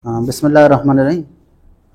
بسم الله الرحمن الرحيم.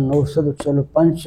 945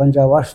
50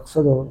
109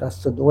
702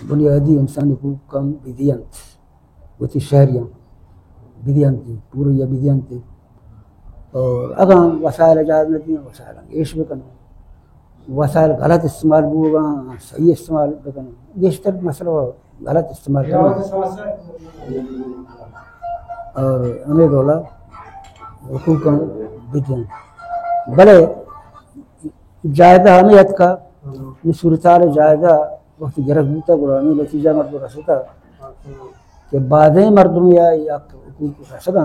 بنیادی انسانی حقوق کم بدیانت وتی شہریاں بدیانتی پوری یا بدیانتی اور اگاں وسائل اجازت نہیں وسائل ایش بکنا وسائل غلط استعمال ہوگا صحیح استعمال بکنا بیشتر مسئلہ غلط استعمال کرنا اور ہمیں رولا حقوق بدیان بلے جائدہ ہمیت کا یہ صورتحال جائدہ وقت گرفت قرآنی نتیجہ مرد رستا کہ بعدیں مردم یا حقوق رسدا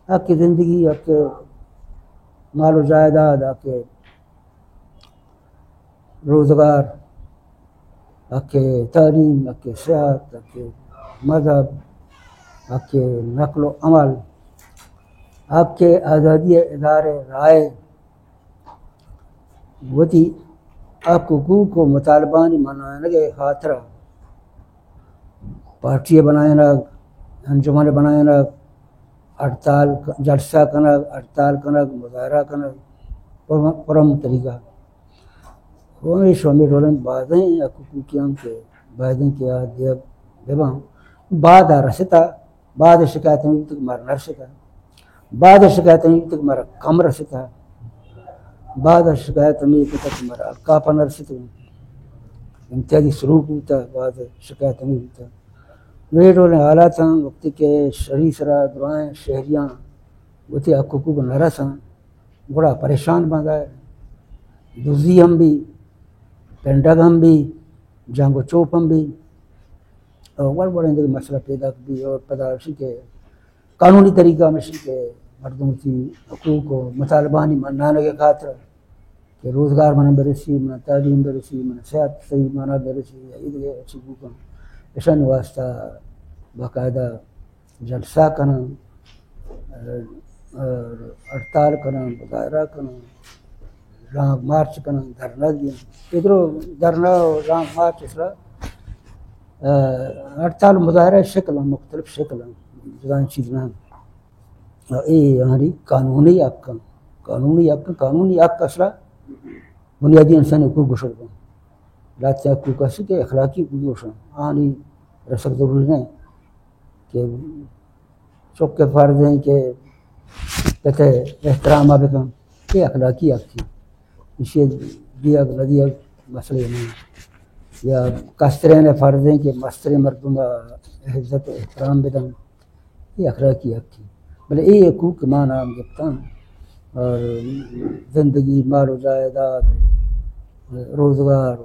آپ کی زندگی آپ کے مال و جائیداد آپ کے روزگار آپ کے تعلیم آپ کے صحت آپ کے مذہب آپ کے نقل و عمل آپ کے آزادی ادارے رائے وتی آپ کو حقوق کو مطالبانی منانے کے خاطر پارٹیاں بنائنا انجمن بنائنا ہڑتال جلسہ کرنا ہڑتال کرنا مظاہرہ کرنا پرم طریقہ ہونے شامل رولن بعدیں حقوقیاں کے بعدیں کیا دیباں بعد رستا بعد شکایتیں تک مار نرستا بعد شکایتیں تک مار کم رستا بعد شکایتیں تک مار کاپا نرستا امتیازی سلوک ہوتا بعد شکایتیں ہوتا نیٹوں نے حالات ہیں وقت کے شہری سرا دعائیں شہریاں وتی حقوق نرساں بڑا پریشان بندہ ہے دوزی ہم بھی پینڈگ ہم بھی جانگو چوپ ہم بھی اور بڑے بڑے مسئلہ پیدا بھی اور پدارشی کے قانونی طریقہ میں کے مردوں کی حقوق کو مطالبانی منانے کے خاطر کہ روزگار من برسی من تعلیم برسی من صحت صحیح مانا برسی عید کے حقوق ایشان واسطہ باقاعدہ جلسہ کرنا ہڑتال کرنا مظاہرہ کرنا رانگ مارچ کرنا دھرنا دیا ادھر دھرنا رانگ مارچ اس طرح ہڑتال مظاہرہ شکل مختلف شکل جدان چیزیں یہ ہماری قانونی حق قانونی حق اصلا بنیادی انسانی حقوق گشر دیں لاتی حقوق اصل کے اخلاقی حقوق گشر آنی رسک ضروری نہیں کہ چوک کے فرض ہیں کہ کہتے احترام آبکم یہ اخلاقی حق تھی اسے دیا ندیا مسئلہ نہیں یا کسترین فرض ہیں کہ مستر مردم عزت احترام بدن یہ اخلاقی حق تھی بلے یہ حقوق معنی ہم جبتا اور زندگی مال و جائیداد روزگار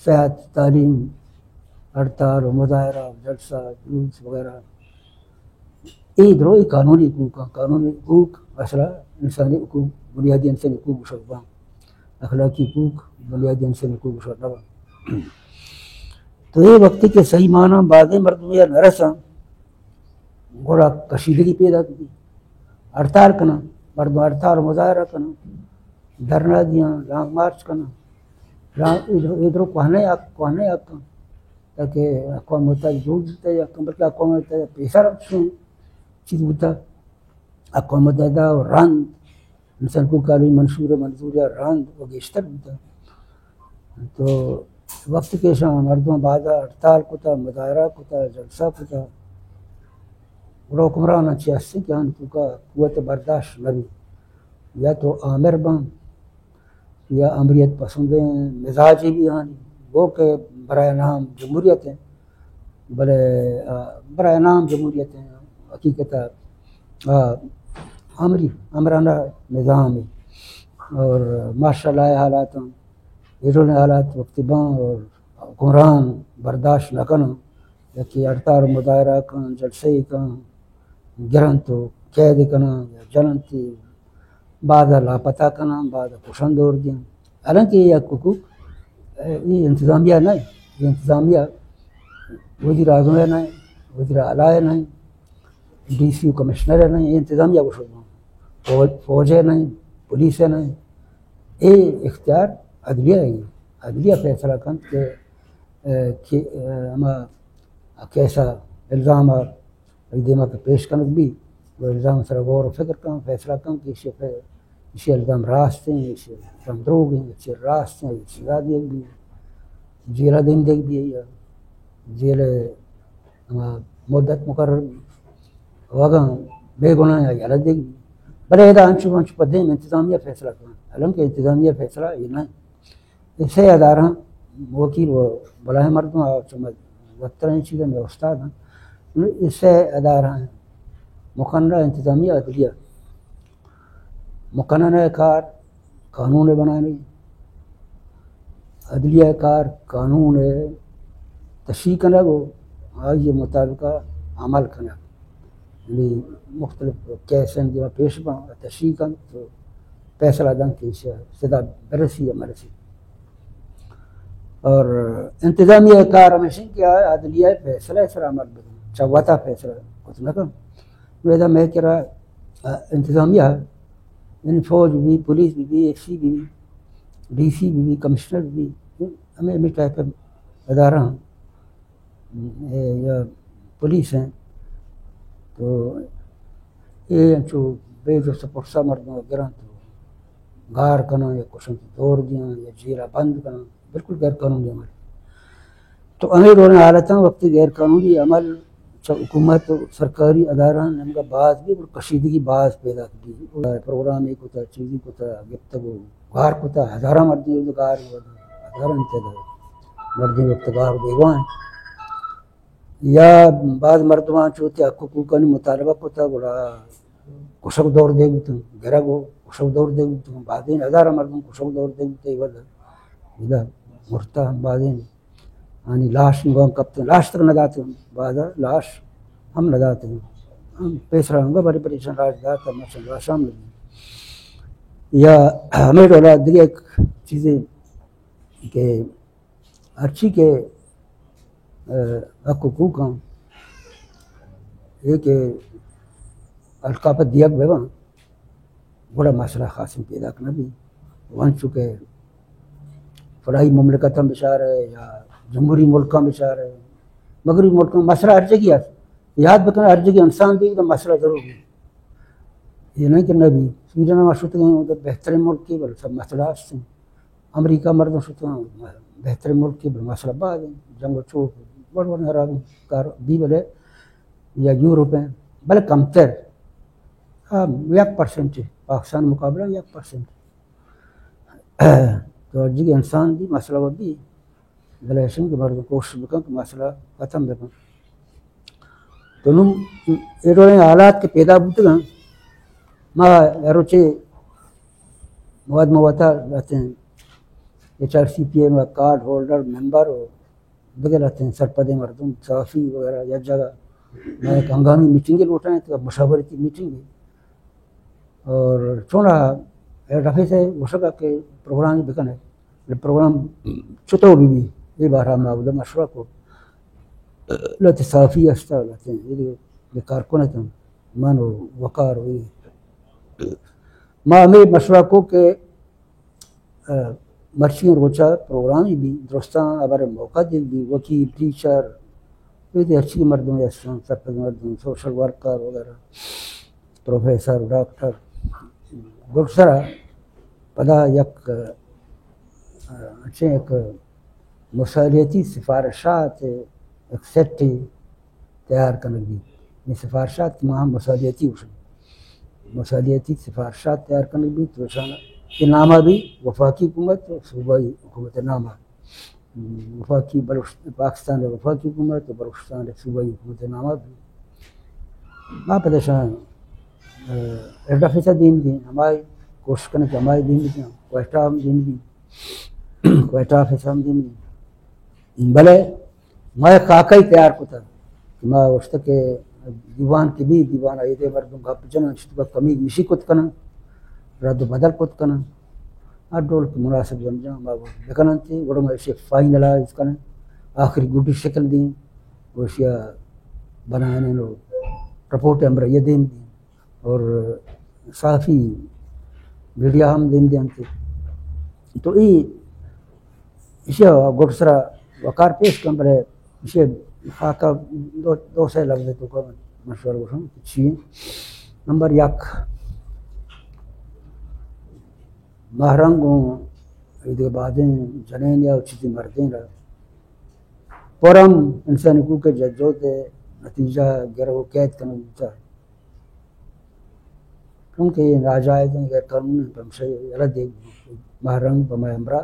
صحت تعلیم ہڑتال و مظاہرہ جلسہ جلوس وغیرہ یہ درو یہ قانونی حقوق قانونی حقوق اصلا انسانی حقوق بنیادی انسانی حقوق شربہ اخلاقی حقوق بنیادی انسانی حقوق شربہ تو یہ وقت کے صحیح معنی بعد مردم یا نرساں گوڑا کشیدگی پیدا کی ہڑتال کرنا مردم ہڑتال و مظاہرہ کرنا دھرنا دیاں لانگ مارچ کرنا ادھر کوہنے آکاں تاکہ اقوام متحدہ جوڑ دیتا ہے بلکہ اقوام متحدہ پیسہ رکھیں چیز ہوتا اقوام متحدہ اور راند انسان کو کالی منشور منظور یا راند و گیشتر ہوتا تو وقت کے شام مردم بعد ہڑتال کو تھا مظاہرہ کو تھا جلسہ کو تھا بڑا حکمران اچھے ہستے کہ ان کا قوت برداشت نبی یا تو آمر بان یا امریت پسندیں مزاجی بھی آنی وہ کہ برائے نام جمہوریت ہیں بلے برائے نام جمہوریت ہیں حقیقت امرانہ نظام ہے اور ماشاء اللہ حالات ایرون حالات وقت بان اور حکمران برداشت نہ کرنا کہ ہڑتال مظاہرہ کن جلسے کن گرن تو قید کرنا یا جننتی بعد لاپتہ کرنا بعد پسند اور دیا حالانکہ یہ حقوق یہ انتظامیہ نہیں یہ انتظامیہ وزیر اعظم ہے نہیں وزیر اعلیٰ ہے نہیں ڈی سی کمشنر ہے نہیں یہ انتظامیہ کو چھوڑنا فوج ہے نہیں پولیس ہے نہیں یہ اختیار عدلیہ ہے عدلیہ فیصلہ کن کہ ہمیں کیسا الزام دماغ کے پیش کنک بھی وہ الزام سر غور و فکر کن فیصلہ کن کہ اسے الزام راست ہیں اسے الزام دروگ ہیں اسے راست ہیں سزا دیا بھی جیلا دین دیکھ بھی یا جیل مدت مقرر واگا بے گناہ یا یالت دیکھ بھی بلے ادا انچو انچو پدین انتظامیہ فیصلہ کرنا حالانکہ انتظامیہ فیصلہ یہ نہ اسے ادارہ وکیل و بلائے مردوں وقترین چیزیں میں استاد ہیں اس سے ادارہ ہیں مقننہ انتظامیہ عدلیہ مقننہ کار قانون بنانے عدلیہ کار قانون تشریح کرنا گو آئی مطابقہ عمل کرنا یعنی مختلف کیسن جو پیش با تشریح کن تو فیصلہ دن کی صدا برسی یا مرسی اور انتظامیہ کار ہمیشہ کیا ہے عدلیہ فیصلہ سر عمل بدن چواتا فیصلہ کچھ نہ کم ویدہ میں کہہ رہا انتظامیہ یعنی فوج بھی پولیس بھی ایک سی بھی ڈی سی بھی کمشنر بھی ہمیں بھی ٹائپ ادارہ یا پولیس ہیں تو یہ جو بے جو سپرسا مردوں وغیرہ تو گار کرنا یا کشن کی دور دیا یا جیرہ بند کرنا بالکل غیر قانونی عمل تو امیر ہونے حالتاں وقت غیر قانونی عمل حکومت سرکاری ادارہ نے کا بعض بھی کشیدگی بعض پیدا کی پروگرام ایک ہوتا چیزی ہوتا گفتگو غار ہوتا ہزارہ مردی غار ہزارہ انتظار مردی گفتگار دیوان یا بعض مردمان چوتے حقوقانی مطالبہ ہوتا بڑا کشک دور دے گی تو گرہ گو کشک دور دے گی تو بعدین ہزارہ مردوں کشک دور دے گی تو ادھر مرتا بعدین یعنی لاش نگوان کبتے ہیں لاش تک نداتے ہیں بعدا لاش ہم نداتے ہیں ہم پیس رہا ہوں گا بڑی پریشان لاش داتا مرچن لاش ہم لگیں یا ہمیں ڈولا دیگے ایک چیزیں کہ اچھی کے حقوق ہیں ایک القابت دیگ بیوان بڑا مسئلہ خاصم پیدا کرنا بھی وہاں چکے فلاحی مملکت ہم بشار ہے یا جمہوری ملکوں بشار ہے مغربی ملکوں مسئلہ ہر جگہ ہے یاد بکنا ہر جگہ انسان بھی تو مسئلہ ضرور ہے یہ نہیں کہ نبی سویڈن میں شدت ہیں ادھر بہترین ملک کی بل سب مسئلہ ہیں امریکہ مردوں شدت ہیں بہترین ملک کی بل مسئلہ بعد ہیں جنگ و چوک بڑھ بڑھ نراب کار بھی بلے یا یوروپ ہیں بلے کمتر 1% پاکستان مقابلہ 1% تو ہر جگہ انسان بھی مسئلہ وہ بھی بلے حسن کے مردوں کوشش بکن کہ مسئلہ ختم بکن تو نم ایڈوڑے حالات کے پیدا بوتے گا ماں ایروچے مواد مواتا رہتے ہیں HRCPA میں کارڈ ہولڈر ممبر ہو بگے رہتے ہیں سرپدے مردوں صحافی وغیرہ یا جگہ میں ایک ہنگامی میٹنگیں لوٹا ہیں تو مشاورتی میٹنگ ہے اور چونا رفع سے ہو سکا کہ پروگرام بکن ہے پروگرام چھتو بھی یہ بارہ معاوضہ مشورہ کو لہتے صحافی استا لہتے ہیں یہ کارکنت ہیں مانو وقار ہوئی ماں ہمیں مشورہ کو کہ مرچی روچا پروگرامی بھی درستان ہمارے موقع دے بھی وکیل ٹیچر یہ اچھی مردوں یا سرپد مردوں سوشل ورکر وغیرہ پروفیسر ڈاکٹر گرسرا پدا یک اچھے ایک مسالیتی سفارشات ایک سیٹی تیار کرنے بھی یہ سفارشات کی مہم مسالیتی ہوشن مسالیتی سفارشات تیار کرنے بھی تو شانہ یہ نامہ بھی وفاقی حکومت صوبائی حکومت نامہ وفاقی پاکستان وفاقی حکومت بلوچستان صوبائی حکومت نامہ بھی ماں پدشان ایڈا فیصہ دین دی ہماری کوشش کرنے کہ ہمارے دین بھی کوئٹہ ہم دین بھی کوئٹہ فیصہ ہم دین بھی بلے میں خاکہ تیار کو تھا کہ میں اس تک دیوان کی بھی دیوان آئی دے مردوں کا پجنا شتبہ کمی مشی کت کنا رد و بدل کت کنا ہر ڈول کی مناسب جمجا میں بکنن تھی گوڑا میں اسے فائنلائز کنا آخری گوٹی شکل دیں وشیا بنانے لو رپورٹ امرہ یہ دیں دیں اور صحافی میڈیا ہم دیں دیں تھی تو اسے گوڑسرا وقار پیش کم بلے اسے خاکہ دو سے لفظ تو کا مشورہ گوشن چیئے نمبر 1 مہرنگوں ایدے بعدیں جنین یا چیزیں مردیں رہا پورم انسانی حقوق کے ججوت نتیجہ گرہ و قید کرنا ہوتا ہے کیونکہ یہ ناجائز ہیں غیر قانون ہیں ہمشہ یلد دیکھ مہرنگ بمائے امرہ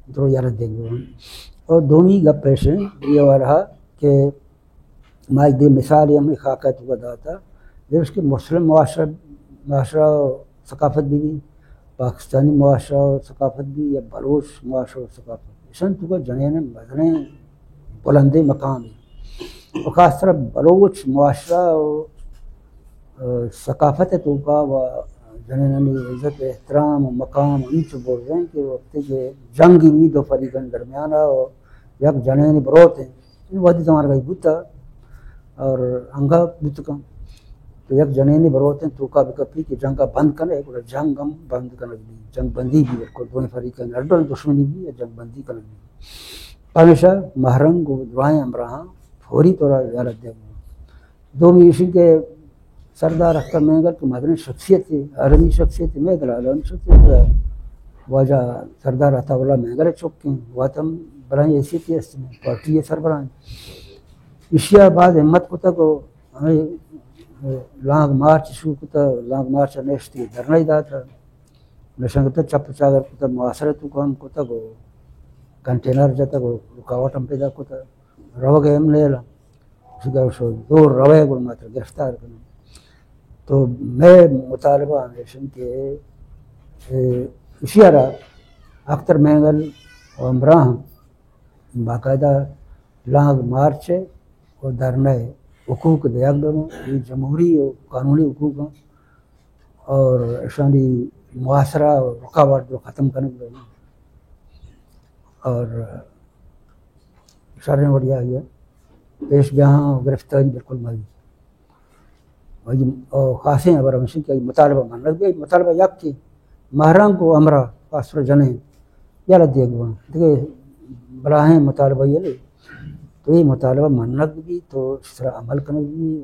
درو یلد دیکھ اور دومی گپ پیش ہیں یہ ہوا رہا کہ مائک دے مثال ہمیں خاکہ تو داتا جب اس کے مسلم معاشرہ و ثقافت بھی پاکستانی معاشرہ و ثقافت بھی یا بلوچ معاشرہ و ثقافت اسن تو کا جنین مدنے بلندے مقام ہے اور خاص طرح بلوچ معاشرہ و ثقافت تو کا و جنین عزت احترام و مقام انچ بول رہے ہیں کہ وقت کے جنگی بھی دو فریقن درمیانہ اور یک جنین بروت ہیں ان وقت ہمارا گئی بوتا اور انگا بوت کا تو یک جنین بروت ہیں تو کا بکپی کہ جنگ کا بند کرنا ہے کہ جنگ ہم بند کرنا بھی جنگ بندی بھی ہے دونوں فریقین اردن دشمنی بھی ہے جنگ بندی کرنا بھی ہمیشہ محرنگ و دعائیں امراہاں فوری طور یالت دے دو میشن کے سردار اختر مینگر کہ مدنی شخصیت ہے عالمی شخصیت ہے میں دلالان شخصیت ہے واجہ سردار عطا اللہ مینگر چوکیں واتم برائیں حیثیت ہے پارٹی سربراہ اشیاء بعد ہمت کو تک ہمیں لانگ مارچ شروع کتا لانگ مارچ نیشتی دھرنا دا تھا نشنگتا چپ چاگر کتا معاصرت کو ہم کتا کو کنٹینر جاتا کو رکاوٹ ہم پیدا کتا رو گئے ہم لے لا اسی کا شو دور روے گل ماتر گرفتار کرنا تو میں مطالبہ ہمیشن کے اشیاء رہا اختر مینگل و امراہ باقاعدہ لانگ مارچ اور دھرنا حقوق دیاگ دونوں یہ جمہوری اور قانونی حقوق ہیں اور اشانی معاشرہ اور رکاوٹ جو ختم کرنے دونوں اور شرح وڑیا ہے پیش بیاں گرفتاری بالکل مری اور خاصیں ابر ہمشن کی مطالبہ مان رکھ بھی مطالبہ یک کی مہران کو امرہ خاصر جنیں یا لدیگ بنا دیکھیں براہیں مطالبہ یہ لے تو یہ مطالبہ منت بھی تو اس طرح عمل کرنے بھی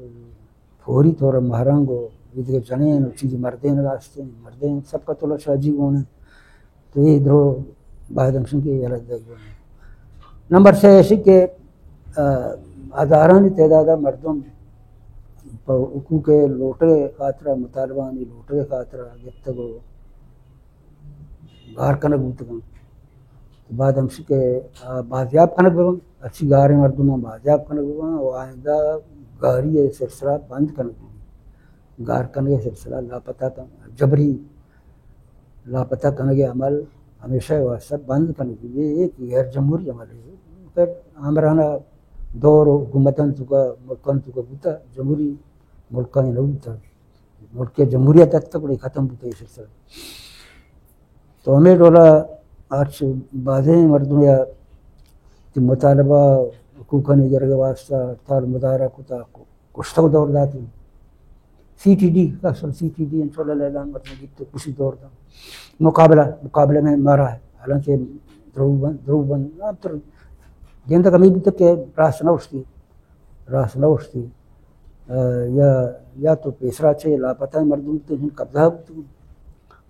فوری طور مہرنگ ہو یہ جنین چیزیں مردین راستے ہیں مردین سب کا طلع شاجی ہونے تو یہ درو باہد ہمشن کے یہ لدیگ بنا نمبر 6 ایسی کہ ہزارانی تعدادہ مردم حقوق لوٹے خاطرہ مطالبانی لوٹے خاطرہ جب تک گار کنک بوتگاں بعد ہمشن کے بازیاب کنک بگن اچھی گاریں مردموں بازیاب کنک بگن اور آئندہ گاری سلسلہ بند کنک بگن گار کنک سلسلہ لاپتہ جبری لاپتہ کنک عمل ہمیشہ واسطہ بند کنک بگن یہ ایک غیر جمہوری عمل ہے پھر آمرانہ دور حکومتاں تو کا ملکان تو کا بوتا جمہوری ملکان نہ بوتا ملک کے جمہوریت تک بڑی ختم بوتا یہ سلسلہ تو ہمیں ڈولا آج بعضیں مردوں یا مطالبہ حقوقاً جرگ واسطہ ہڑتال مظاہرہ کتا کشتہ دور داتی سی ٹی ڈی کا سی ٹی ڈی انشاءاللہ اعلان مطلب جیتے کچھ دور دا مقابلہ میں مارا ہے حالانکہ درو بند اب تر دین تک ہمیں بھی تک کہ راس نہ اٹھتی یا تو پیسرا چاہیے لاپتہ مردوں تو جن قبضہ ہوتی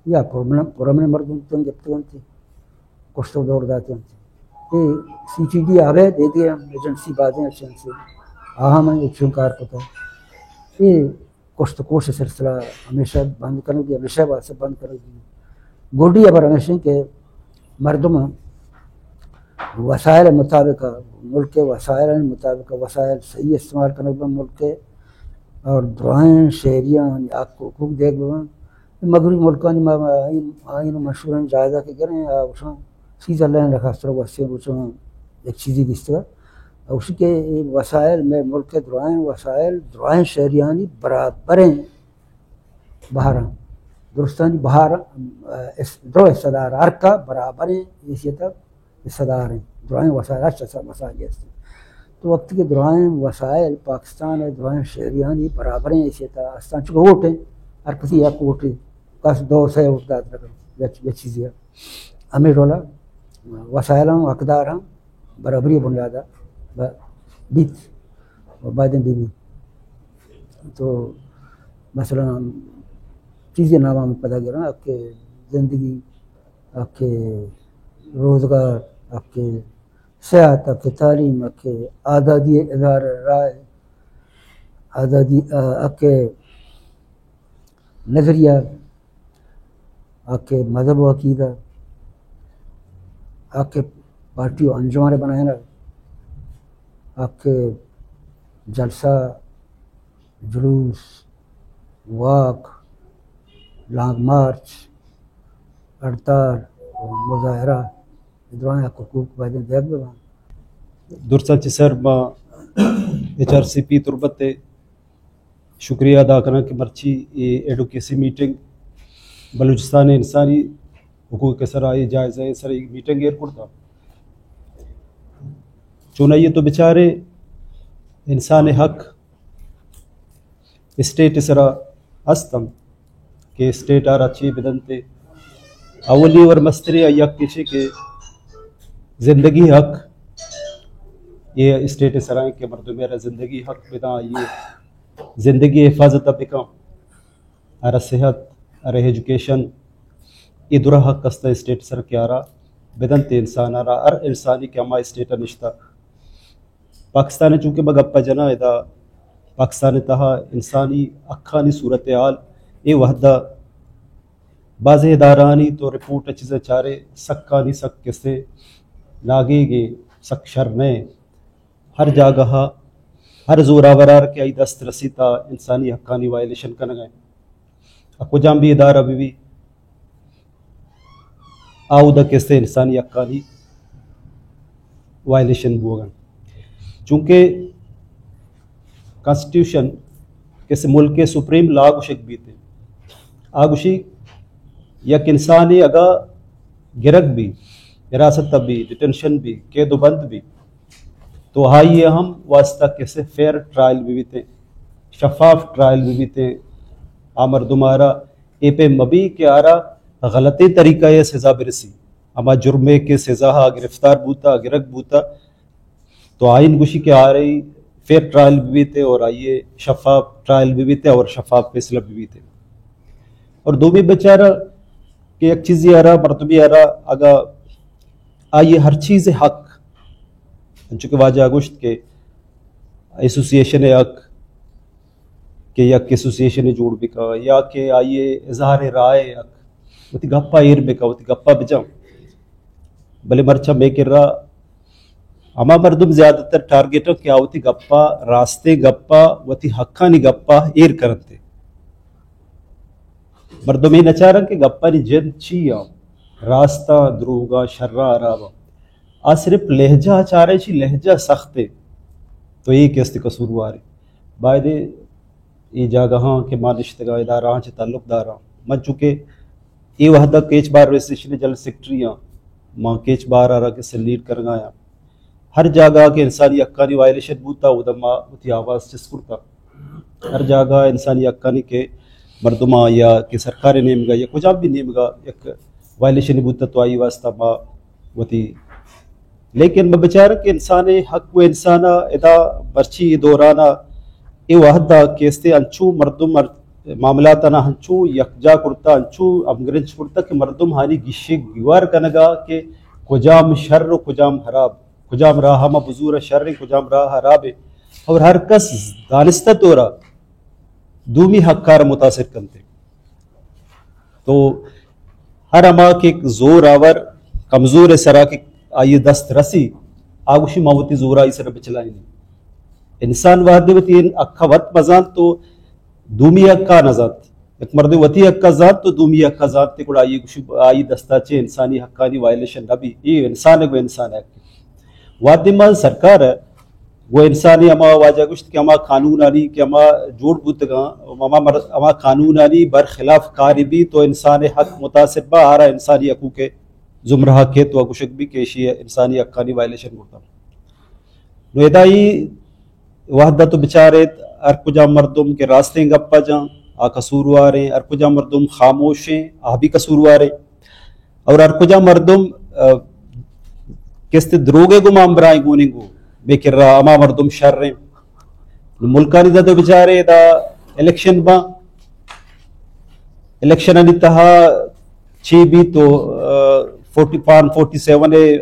یا پرامن مردوں تو جب تک کشتہ دور داتے ہیں یہ سی ٹی ڈی آوے دے دیا ایجنسی بازیں اچھے سے آہم ہیں ایک شنکار پتا یہ کشت کوش سلسلہ ہمیشہ بند کرنے کی ہمیشہ واسطہ بند کرنے کی گوڑی ابر ہمیشہ کہ مردم وسائل مطابق ملک کے وسائل مطابق وسائل صحیح استعمال کرنے کے ملک کے اور دعائیں شہریاں آپ کو حقوق دیکھ بگاں مغربی ملکان آئین و مشہور جائزہ کے کریں وشاں چیز اللہ نے رکھا اس طرح واسطے وشاں ایک چیزی دستا اور اسی کے وسائل میں ملک کے دعائیں شہریانی برابر ہیں بہاراں درستانی بہار دو حصدار ہر کا برابر ہیں حیثیت حصدار ہیں دعائیں وسائل اچھا مسائل ہیں تو وقت کے دعائیں وسائل پاکستان ہے دعائیں شہریانی برابر ہیں حیثیت آستان چکہ ووٹ ہیں ہر کسی آپ کو ووٹ ہے کاس 2 سے ووٹ داد رکھا یہ چیز ہے ہمیں رولا وسائل ہوں حقدار ہوں برابری بنیادہ بیت اور بعدیں بھی تو مثلا چیزیں نامہ میں پیدا کرنا آپ کے زندگی آپ کے روزگار آپ کے سیاحت کے تعلیم کے آزادی اظہار رائے آزادی کے نظریہ کے مذہب و عقیدہ کے پارٹی و انجمن بنانا کے جلسہ جلوس واک لانگ مارچ ہڑتال مظاہرہ ادھر حقوق بعد دیکھ بنا درسنچ سر ما HRCP تربت شکریہ ادا کرنا کہ مرچی یہ ایڈوکیسی میٹنگ بلوچستان انسانی حقوق کے سرائے جائزہ سر میٹنگ ایئرپورٹ تھا چونہ یہ تو بیچارے انسان حق اسٹیٹ سرا ہستم کہ اسٹیٹ آر اچھی بدنتے اولی اور مستری یک کچھ کہ زندگی حق یہ اسٹیٹ سرائیں کہ مردم میرا زندگی حق بدا یہ زندگی حفاظت بکم ارا صحت ارا ایجوکیشن یہ درہ حق کستا اسٹیٹ سر کیا رہا بدنت انسان ارا ار انسانی کہ ہما اسٹیٹ نشتا پاکستان چونکہ بگپا جنا ادا پاکستان تہا انسانی اکھانی صورتحال یہ وحدہ بعض ادارانی تو رپورٹ چیزیں چارے سکانی سک کسے لاگے گے سک شرنے ہر جگہ ہر زوراورار کے آئی دست رسیتا انسانی حقانی وائلیشن کرنا گئے اکو جام بھی ادارہ بھی آؤدہ کسے انسانی حقانی وائلیشن بوگن چونکہ کانسٹیٹیوشن کسی ملک کے سپریم لا گوشک بھی تھے آگوشی یک انسانی اگا گرگ بھی حراست بھی ڈیٹینشن بھی قید و بند بھی تو ہائی ہم واسطہ کیسے فیئر ٹرائل بھی تھے شفاف ٹرائل بھی تھے آمر دمارا اے پہ مبی کے آرا غلطی طریقہ یہ سزا برسی اما جرمے کے سزا گرفتار بوتا گرگ بوتا تو آئین گوشی کے آ رہی فیئر ٹرائل بھی تھے اور آئیے شفاف ٹرائل بھی تھے اور شفاف فیصلہ بھی تھے اور دو بھی بیچارہ کہ ایک چیز یہ آ رہا مرتبی آ رہا اگا آئیے ہر چیز حق چونکہ واجہ گوشت کے ایسوسییشن حق کہ یک ایسوسییشن جوڑ بکا یا کہ آئیے اظہار رائے حق وہ تی گپا ایر بکا وہ تی گپا بجاؤں بلے مرچہ میں کر رہا اما مردم زیادہ تر ٹارگیٹر کیا ہوتی گپا راستے گپا وہ تی حقانی گپا ایر کرنتے مردم یہ نچارا کہ گپا نی جن چیا راستہ دروگا شرہ عرابا آ صرف لہجہ چارے چی لہجہ سختے تو یہ کیسے قصوروارے باید یہ جاگہاں کہ ماں نشتگاہ اداراں چی تعلق داراں من چونکہ یہ وحدہ کیچ بار ریسیشن جل سیکٹریاں ماں کیچ بار آرہا کسے لیڈ کرنگایا ہر جاگہ کے انسانی حقانی وائلیشن بوتا ادھا اتی آواز چسکرتا ہر جاگہ انسانی حقانی کے مردمہ یا کہ سرکار نیم گا یا کچھ آپ بھی نیم گا ایک وائلیشن بوتا تو آئی واسطہ ماں وتی لیکن میں بچارہ کہ انسان حق و انسانہ ادا برچی دورانا یہ وحدہ کیستے انچو مردم معاملاتانا ہنچو یکجا کرتا انچو امگرنچ کرتا کہ مردم ہانی گشی گوار کنگا کہ کجام شر و کجام حراب کجام راہ ہما بزور شر کجام راہ حراب اور ہر کس دانستہ تورا دومی حق کار متاثر کرتے تو ہر اما کے زور آور کمزور سرا کے آئیے دست رسی آگوشی موتی زورا اس طرح بچلائی نہیں انسان واحد وتی اکھا وط مزان تو دومی اکھا نزات ایک مرد وتی اکھا ذات تو دومی اکھا ذات تے کڑا آئیے گوشی آئی دستا چے انسانی حقانی وائلیشن نبی یہ انسان ہے وہ انسان ہے وادی مال سرکار ہے وہ انسانی اما واجہ گوشت کہ اما قانون آنی کہ اما جوڑ بودگاں اما قانون آنی برخلاف کاری بھی تو انسان حق متاثر با آرہا انسانی حقوق کے زمرہ کے تو اگوشک بھی کیشی ہے انسانی حقانی وائلیشن کرتا نو ادائی وحدہ تو بچارے ارکو جا مردم کے راستے گپا جاں آ قصوروارے ارکو جا مردم خاموشیں آ بھی قصوروارے اور ارکو جا مردم کستے دروگے گو مامبرائیں گونی گو بے کر رہا اما مردم شر رہے ملکانی دا تو بچارے دا الیکشن با الیکشن انتہا چی بھی تو 47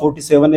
47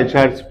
HRCP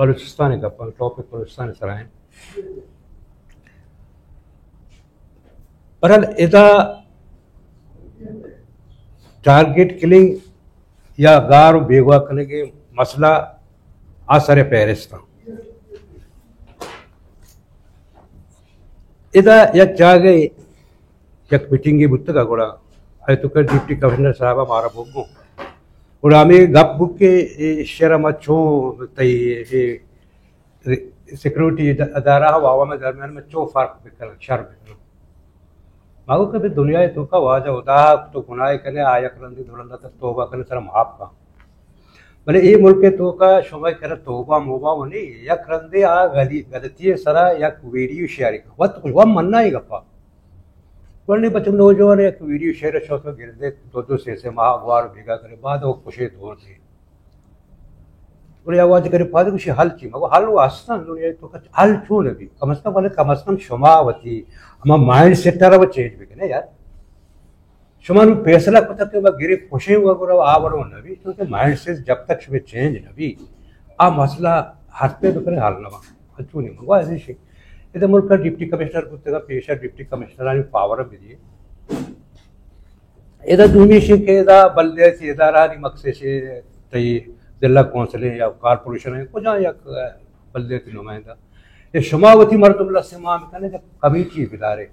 بلوچستان گپا ٹاپک بلوچستان سرائیں برحال ادا ٹارگیٹ کلنگ یا غار و بیگوا کرنے کے مسئلہ آثر فہرست ادا یک جاگے یک میٹنگ بت کا گوڑا ہے تو کر ڈپٹی کمشنر صاحب ہمارا بھوگوں اور ہمیں گپ بک کے شرح چوں تئی سیکورٹی ادارہ ہوا میں درمیان میں چوں فرق بکر شر بکر ماگو کبھی دنیا تو کا واجہ ادا تو گناہ کرنے آیا کرندی دولندہ تک توبہ کرنے سر محاب کا بلے یہ ملک تو کا شمع کر توبہ موبہ ہونی یا کرندے آ غلطی سرا یا ویڈیو شیئر کا وقت کچھ وہ مننا ہی گپا ورنہ بچوں نوجوان ایک ویڈیو شیئر شوق گردے دو سے ماہ وار بھیگا کرے بعد وہ خوشی دور تھے اور یہ آواز کرے پادے کچھ حل چی مگر حل وہ آستان دنیا تو کچھ حل چون بھی کم از کم شما ہوتی ہما مائنڈ سیٹ رہا وہ چینج بھی کرنے یار شما نو فیصلہ پتہ کہ وہ گرے خوشی ہوا کرو آورو نبی کیونکہ مائنڈ سیٹ جب تک شما چینج نبی آ مسئلہ ہاتھ پہ تو کرے حل نہ اچھو نہیں مگو ایسی شک یہ ملک کا ڈپٹی کمشنر کو پیشہ ڈپٹی کمشنرانی پاور بھی دیے یہ دومی شک ہے بلدیاتی ادارہ مقصد سے تی ضلع کونسلیں یا کارپوریشن ہے کجا یا بلدیاتی نمائندہ یہ شماوتی مرتب اللہ سے ماہ میں کہنے کمیٹی بدارے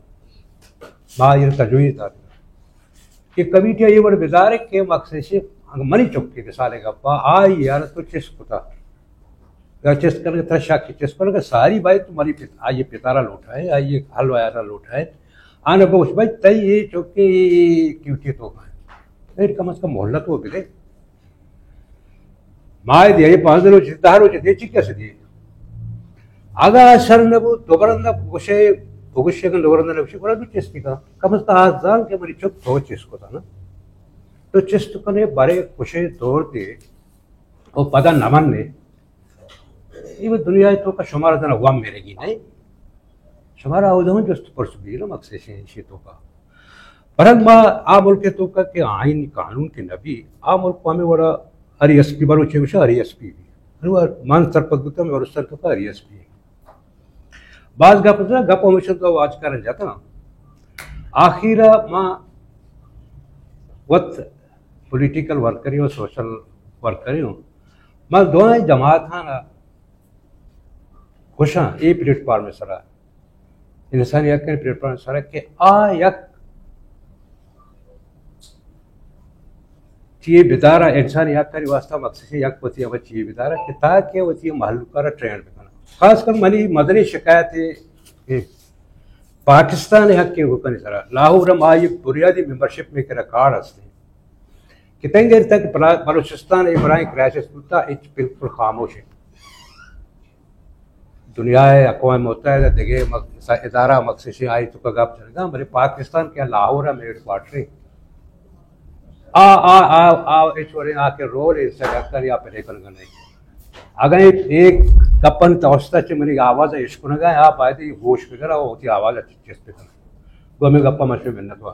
ماہر تجویز دارے یہ کمیٹی یہ بڑے بدارے کہ مقصد سے منی چکے مثالے کا پا آئی یار تو چس کتا یا چس کرنے ترشا کی چس کرنے ساری بھائی تمہاری آئیے پتارا لوٹا ہے آئیے حل ویارا لوٹا ہے آنے کو اس بھائی تی یہ چکے کیوٹی تو کھائیں کم از کم محلہ تو بھی دے ماہ دیا یہ 5 دن دہار ہو چاہتے چکے سے دیئے آگا سر نبو دوبرندہ گوشے بگوشے کن دوبرندہ نبوشے گوڑا بھی چستی کا کم از کم آزان کے مری چک تو چس کو تھا نا تو چست کنے بارے گوشے دور دے اور پدا نمن نے یہ وہ دنیا تو کا شمارہ دن عوام میرے گی نہیں شمارہ آودھوں جو است پرس بھی نا مقصد سے شیطوں کا برحال ما آ ملک تو کا کہ آئین قانون کے نبی آ ملک کو ہمیں وڑا ہری ایس پی بارو چھے گوشا ہری ایس پی بھی مان سر پک دیتا میں اور اس سر تو کا ہری ایس پی بعض گپ ہوتا ہے گپ ہمیشن تو آج کرن جاتا نا آخیرہ ماں وقت پولیٹیکل ورک کری ہوں سوشل ورک کری ہوں ماں دعائیں جماعت ہاں نا خوشاں ای پلیٹ فارم میں سرا انسانی حق کے پلیٹ فارم میں سرا کہ آ یک چیئے بدارہ انسانی حق کری واسطہ مقصد سے یک پتی اب چیئے بدارہ کہ تاکہ وہ چیئے محلوکارہ ٹرینڈ بکنا خاص کر منی مدنی شکایت ہے پاکستان حق کے حکم سرا لاہور ہم آئی بنیادی ممبرشپ میں کرا کارڈ ہستے ہیں کہ تنگ دیر تک بلوچستان ابراہیم کرائسس ہوتا اچ بالکل خاموش ہے دنیا اقوام متحدہ دیگے ادارہ مقصد سے آئی تو کا گپ چلے گا بلے پاکستان کے لاہور میں ایک کوارٹر ایچوڑے آ کے رول اس سے ڈاکٹر یا پہ لیکن گا نہیں اگر ایک کپن توسطہ چھ منی آواز عشق نگا آپ آئے تھے گوش پہ کرا وہ ہوتی آواز اچھی چیز پہ کرا وہ ہمیں گپا مشہور ملنا تو